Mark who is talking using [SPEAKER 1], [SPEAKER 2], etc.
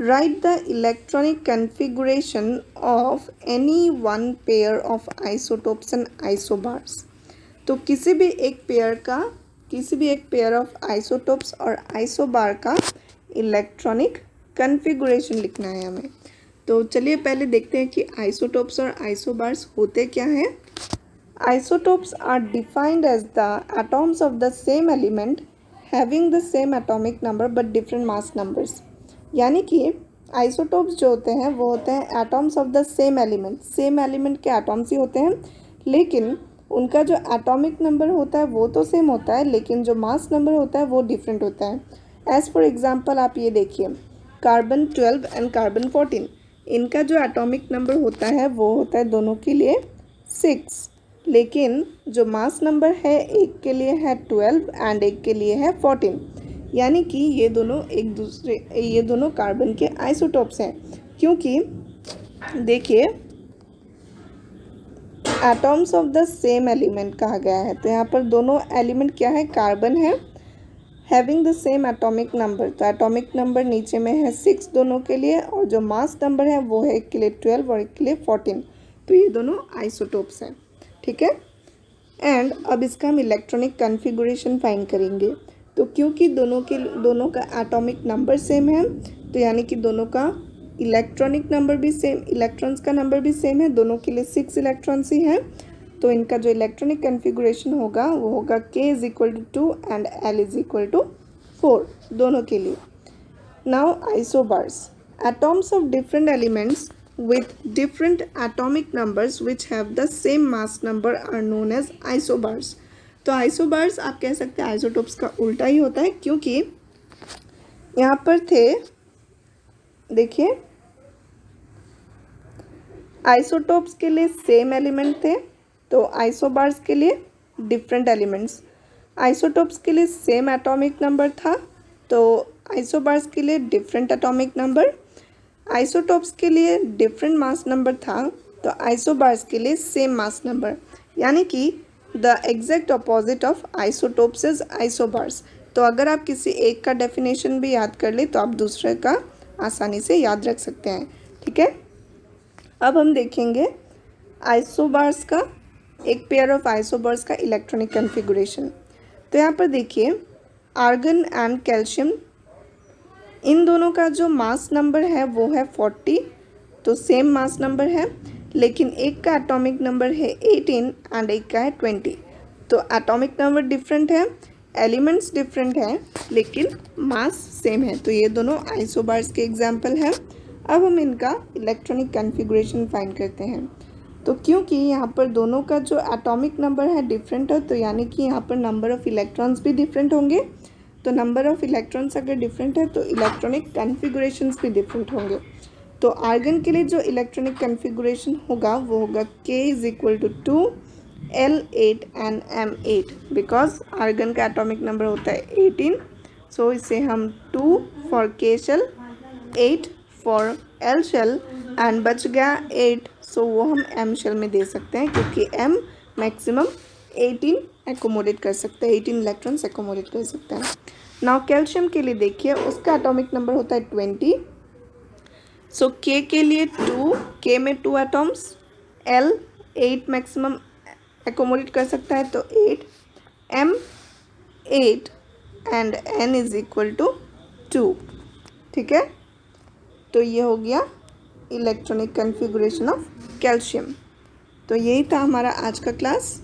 [SPEAKER 1] Right the electronic configuration of any one pair of isotopes and isobars. तो किसी भी एक पेयर ऑफ आइसोटोप्स और आइसोबार का इलेक्ट्रॉनिक कन्फिगुरेशन लिखना है हमें। तो चलिए पहले देखते हैं कि आइसोटोप्स और आइसोबार्स होते क्या हैं। Isotopes are defined as the atoms of the same element having the same atomic number but different mass numbers. यानी कि आइसोटोप्स जो होते हैं वो होते हैं atoms of the same element के एटॉम्स ही होते हैं, लेकिन उनका जो एटॉमिक नंबर होता है वो तो सेम होता है, लेकिन जो मास नंबर होता है वो डिफरेंट होता है। एज फॉर एग्जांपल आप ये देखिए, कार्बन 12 एंड कार्बन 14, इनका जो एटॉमिक नंबर होता है वो होता है दोनों के लिए 6, लेकिन जो मास नंबर है एक के लिए है 12 एंड एक के लिए है 14। यानी कि ये दोनों कार्बन के आइसोटोप्स हैं, क्योंकि देखिए atoms of the same element कहा गया है, तो यहाँ पर दोनों एलिमेंट क्या है, कार्बन है, having the same atomic number. तो एटॉमिक नंबर नीचे में है 6 दोनों के लिए, और जो मास नंबर है वो है एक के लिए 12 और एक के लिए 14। तो ये दोनों आइसोटोप्स हैं, ठीक है। एंड अब इसका हम इलेक्ट्रॉनिक कन्फिगुरेशन फाइंड करेंगे। तो क्योंकि दोनों का एटॉमिक नंबर सेम है, तो यानी कि दोनों का इलेक्ट्रॉनिक नंबर भी सेम, इलेक्ट्रॉन्स का नंबर भी सेम है, दोनों के लिए 6 इलेक्ट्रॉन्स ही हैं। तो इनका जो इलेक्ट्रॉनिक कन्फिगुरेशन होगा वो होगा K = 2 एंड L = 4 दोनों के लिए। Now isobars, atoms of different elements with different atomic numbers which have the same mass number are known as isobars। तो आइसोबार्स आप कह सकते हैं आइसोटोप्स का उल्टा ही होता है, क्योंकि यहाँ पर थे, देखिए आइसोटोप्स के लिए सेम एलिमेंट थे, तो आइसोबार्स के लिए डिफरेंट एलिमेंट्स। आइसोटोप्स के लिए सेम एटॉमिक नंबर था, तो आइसोबार्स के लिए डिफरेंट एटॉमिक नंबर। आइसोटोप्स के लिए डिफरेंट मास नंबर था, तो आइसोबार्स के लिए सेम मास नंबर। यानी कि the exact opposite of isotopes is isobars. तो अगर आप किसी एक का डेफिनेशन भी याद कर ले तो आप दूसरे का आसानी से याद रख सकते हैं, ठीक है। अब हम देखेंगे आइसोबार्स का, एक पेयर ऑफ आइसोबार्स का इलेक्ट्रॉनिक कन्फिगुरेशन। तो यहाँ पर देखिए आर्गन एंड कैल्शियम, इन दोनों का जो मास नंबर है वो है 40, तो सेम मास नंबर है, लेकिन एक का एटॉमिक नंबर है 18 एंड एक का है 20। तो एटॉमिक नंबर डिफरेंट है, एलिमेंट्स डिफरेंट हैं, लेकिन मास सेम है। तो ये दोनों आइसोबार्स के एग्जाम्पल हैं। अब हम इनका इलेक्ट्रॉनिक कन्फिगुरेशन फाइंड करते हैं। तो क्योंकि यहाँ पर दोनों का जो एटॉमिक नंबर है डिफरेंट है, तो यानी कि यहाँ पर नंबर ऑफ़ इलेक्ट्रॉन्स भी डिफरेंट होंगे। तो नंबर ऑफ़ इलेक्ट्रॉन्स अगर डिफरेंट है तो इलेक्ट्रॉनिक कन्फिगुरेशंस भी डिफरेंट होंगे। तो आर्गन के लिए जो इलेक्ट्रॉनिक कन्फिगुरेशन होगा वो होगा K = 2 L8 and M8, because argon का एटॉमिक नंबर होता है 18। सो इसे हम 2 for K shell, 8 for L shell and बच गया 8, सो वो हम M शेल में दे सकते हैं, क्योंकि M मैक्सिमम 18 एकोमोडेट कर सकते हैं, 18 इलेक्ट्रॉन्स एकोमोडेट कर सकते हैं। नाउ कैल्शियम के लिए देखिए, उसका एटॉमिक नंबर होता है 20। सो K के लिए 2, K में 2 एटॉम्स, L 8 मैक्सिमम एकोमोडेट कर सकता है, तो 8, M 8 एंड N = 2, ठीक है। तो ये हो गया इलेक्ट्रॉनिक कन्फिगुरेशन ऑफ कैल्शियम। तो यही था हमारा आज का क्लास।